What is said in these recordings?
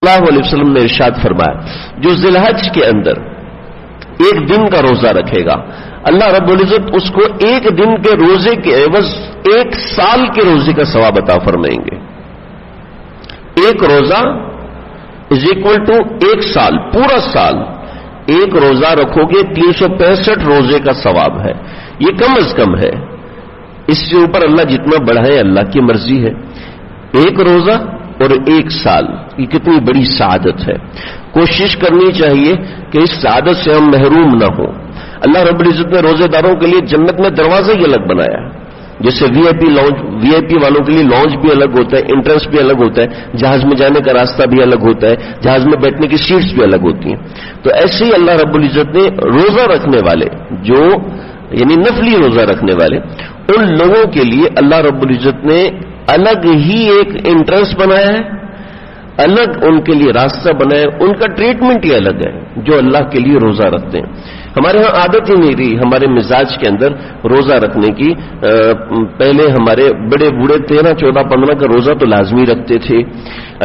اللہ علیہ وسلم نے ارشاد فرمایا جو ذی الحج کے اندر ایک دن کا روزہ رکھے گا اللہ رب العزت اس کو ایک دن کے روزے کے عوض ایک سال کے روزے کا ثواب عطا فرمائیں گے. ایک روزہ از اکول ٹو ایک سال. پورا سال ایک روزہ رکھو گے 365 روزے کا ثواب ہے. یہ کم از کم ہے. اس سے اوپر اللہ جتنا بڑھائے اللہ کی مرضی ہے. ایک روزہ اور ایک سال یہ کتنی بڑی سعادت ہے. کوشش کرنی چاہیے کہ اس سعادت سے ہم محروم نہ ہوں. اللہ رب العزت نے روزے داروں کے لیے جنت میں دروازہ ہی الگ بنایا ہے. جیسے وی آئی پی والوں کے لیے لانچ بھی الگ ہوتا ہے, انٹرنس بھی الگ ہوتا ہے, جہاز میں جانے کا راستہ بھی الگ ہوتا ہے, جہاز میں بیٹھنے کی سیٹس بھی الگ ہوتی ہیں. تو ایسے ہی اللہ رب العزت نے روزہ رکھنے والے جو یعنی نفلی روزہ رکھنے والے ان لوگوں کے لیے اللہ رب العزت نے الگ ہی ایک انٹرنس بنایا ہے, الگ ان کے لیے راستہ بنایا ہے. ان کا ٹریٹمنٹ ہی الگ ہے جو اللہ کے لیے روزہ رکھتے ہیں. ہمارے ہاں عادت ہی نہیں رہی ہمارے مزاج کے اندر روزہ رکھنے کی. پہلے ہمارے بڑے بوڑھے 13, 14, 15 کا روزہ تو لازمی رکھتے تھے.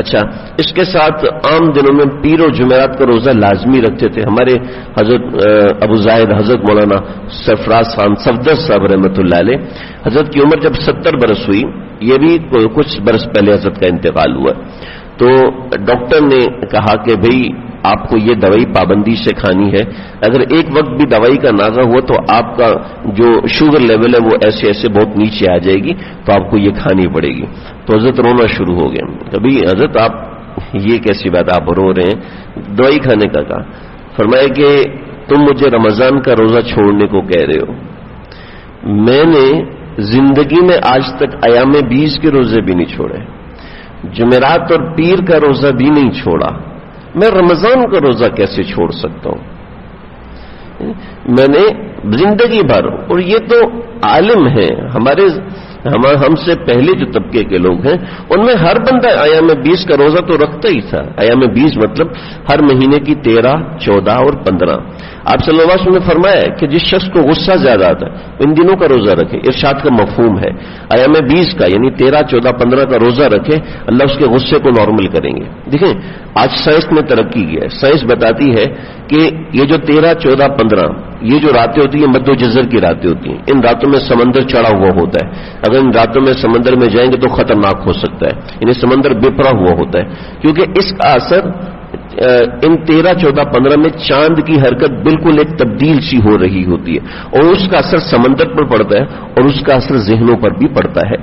اچھا, اس کے ساتھ عام دنوں میں پیر و جمعرات کا روزہ لازمی رکھتے تھے. ہمارے حضرت ابو زاہد حضرت مولانا سرفراز خان صفدر صاحب رحمۃ اللہ علیہ, حضرت کی عمر جب 70 برس ہوئی, یہ بھی کچھ برس پہلے حضرت کا انتقال ہوا, تو ڈاکٹر نے کہا کہ بھئی آپ کو یہ دوائی پابندی سے کھانی ہے. اگر ایک وقت بھی دوائی کا ناغہ ہوا تو آپ کا جو شوگر لیول ہے وہ ایسے ایسے بہت نیچے آ جائے گی, تو آپ کو یہ کھانی پڑے گی. تو حضرت رونا شروع ہو گئے. کبھی حضرت آپ یہ کیسی بات, آپ رو رہے ہیں, دوائی کھانے کا کہا. فرمایا کہ تم مجھے رمضان کا روزہ چھوڑنے کو کہہ رہے ہو. میں نے زندگی میں آج تک ایام 20 کے روزے بھی نہیں چھوڑے, جمعرات اور پیر کا روزہ بھی نہیں چھوڑا. میں رمضان کا روزہ کیسے چھوڑ سکتا ہوں؟ میں نے زندگی بھر, اور یہ تو عالم ہے ہم سے پہلے جو طبقے کے لوگ ہیں ان میں ہر بندہ ایام 20 کا روزہ تو رکھتا ہی تھا. ایام 20 مطلب ہر مہینے کی 13, 14 اور 15. آپ صلی اللہ علیہ وسلم نے فرمایا ہے کہ جس شخص کو غصہ زیادہ آتا ہے ان دنوں کا روزہ رکھے. ارشاد کا مفہوم ہے ایام 20 کا یعنی 13, 14, 15 کا روزہ رکھے, اللہ اس کے غصے کو نارمل کریں گے. دیکھیں آج سائنس نے ترقی کی ہے. سائنس بتاتی ہے کہ یہ جو 13, 14, 15 یہ جو راتیں ہوتی ہیں مد و جزر کی راتیں ہوتی ہیں. ان راتوں میں سمندر چڑھا ہوا ہوتا ہے. اگر ان راتوں میں سمندر میں جائیں گے تو خطرناک ہو سکتا ہے. یعنی سمندر بپرا ہوا ہوتا ہے, کیونکہ اس کا اثر ان 13, 14, 15 میں چاند کی حرکت بالکل ایک تبدیل سی ہو رہی ہوتی ہے, اور اس کا اثر سمندر پر پڑتا ہے اور اس کا اثر ذہنوں پر بھی پڑتا ہے.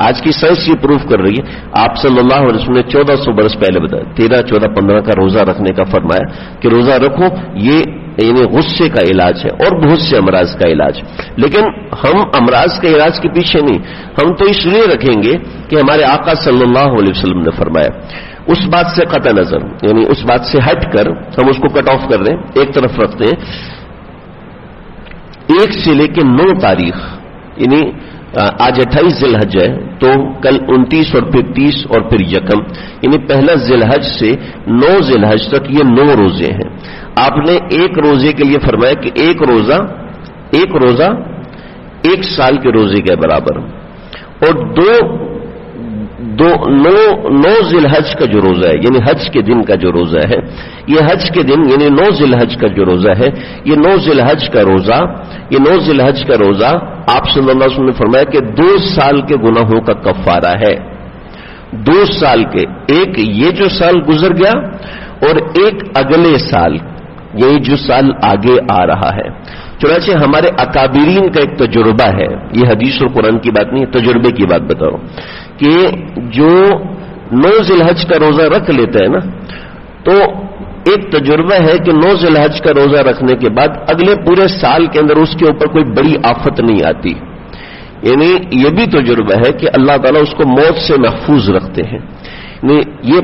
آج کی سائنس یہ پروف کر رہی ہے. آپ صلی اللہ علیہ وسلم نے 1400 برس پہلے بتایا 13, 14, 15 کا روزہ رکھنے کا فرمایا کہ روزہ رکھو, یہ یعنی غصے کا علاج ہے اور بہت سے امراض کا علاج. لیکن ہم امراض کے علاج کے پیچھے نہیں, ہم تو اس لیے رکھیں گے کہ ہمارے آقا صلی اللہ علیہ وسلم نے فرمایا. اس بات سے قطع نظر یعنی اس بات سے ہٹ کر ہم اس کو کٹ آف کر دیں, ایک طرف رکھتے ہیں. 1 سے لے کے 9 تاریخ یعنی آج 28 ذی الحج ہے, تو کل 29 اور پھر 30 اور پھر 1 یعنی پہلا ذی الحج سے 9 ذی الحج تک یہ 9 روزے ہیں. آپ نے ایک روزے کے لیے فرمایا کہ ایک روزہ 1 سال کے روزے کے برابر, اور 9 ذی الحج کا جو روزہ ہے یعنی حج کے دن کا جو روزہ ہے, یہ حج کے دن یعنی 9 ذی الحج کا جو روزہ ہے, یہ 9 ذی الحج کا روزہ آپ صلی اللہ علیہ وسلم نے فرمایا کہ 2 سال کے گناہوں کا کفارہ ہے. 2 سال کے, ایک یہ جو سال گزر گیا اور ایک اگلے سال, یہی جو سال آگے آ رہا ہے. چنانچہ ہمارے اکابرین کا ایک تجربہ ہے, یہ حدیث اور قرآن کی بات نہیں, تجربے کی بات بتا رہا ہوں, کہ جو 9 ذی الحج کا روزہ رکھ لیتا ہے نا, تو ایک تجربہ ہے کہ 9 ذی الحج کا روزہ رکھنے کے بعد اگلے پورے سال کے اندر اس کے اوپر کوئی بڑی آفت نہیں آتی. یعنی یہ بھی تجربہ ہے کہ اللہ تعالیٰ اس کو موت سے محفوظ رکھتے ہیں. یہ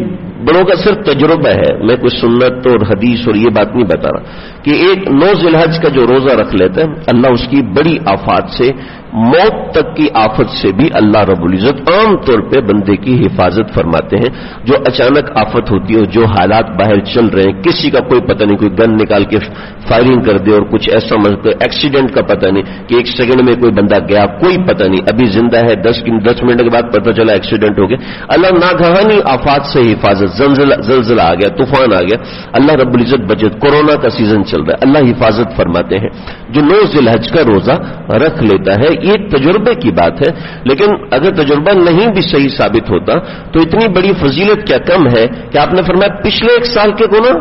بڑوں کا صرف تجربہ ہے, میں کوئی سنت اور حدیث اور یہ بات نہیں بتا رہا, کہ ایک 9 ذی الحج کا جو روزہ رکھ لیتا ہے اللہ اس کی بڑی آفات سے, موت تک کی آفت سے بھی اللہ رب العزت عام طور پہ بندے کی حفاظت فرماتے ہیں. جو اچانک آفت ہوتی ہے, جو حالات باہر چل رہے ہیں, کسی کا کوئی پتہ نہیں, کوئی گن نکال کے فائرنگ کر دے اور کچھ ایسا ایکسیڈنٹ کا پتہ نہیں کہ 1 سیکنڈ میں کوئی بندہ گیا, کوئی پتہ نہیں, ابھی زندہ ہے 10 منٹ کے بعد پتہ چلا ایکسیڈنٹ ہو گیا. اللہ ناگہانی آفات سے حفاظت زلزلہ آ گیا، طوفان آ گیا، اللہ رب العزت بچت، کورونا کا سیزن چل رہا ہے، اللہ حفاظت فرماتے ہیں۔ جو 9 ذی الحج کا روزہ رکھ لیتا ہے، یہ تجربے کی بات ہے، لیکن اگر تجربہ نہیں بھی صحیح ثابت ہوتا تو اتنی بڑی فضیلت کیا کم ہے کہ آپ نے فرمایا پچھلے 1 سال کے گناہ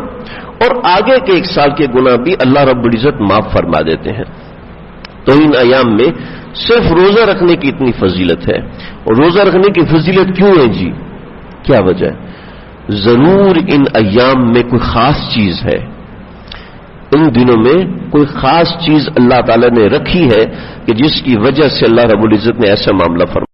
اور آگے کے 1 سال کے گناہ بھی اللہ رب العزت معاف فرما دیتے ہیں۔ تو ان ایام میں صرف روزہ رکھنے کی اتنی فضیلت ہے، اور روزہ رکھنے کی فضیلت کیوں ہے جی؟ کیا وجہ ہے؟ ضرور ان ایام میں کوئی خاص چیز ہے، ان دنوں میں کوئی خاص چیز اللہ تعالی نے رکھی ہے کہ جس کی وجہ سے اللہ رب العزت نے ایسا معاملہ فرمایا۔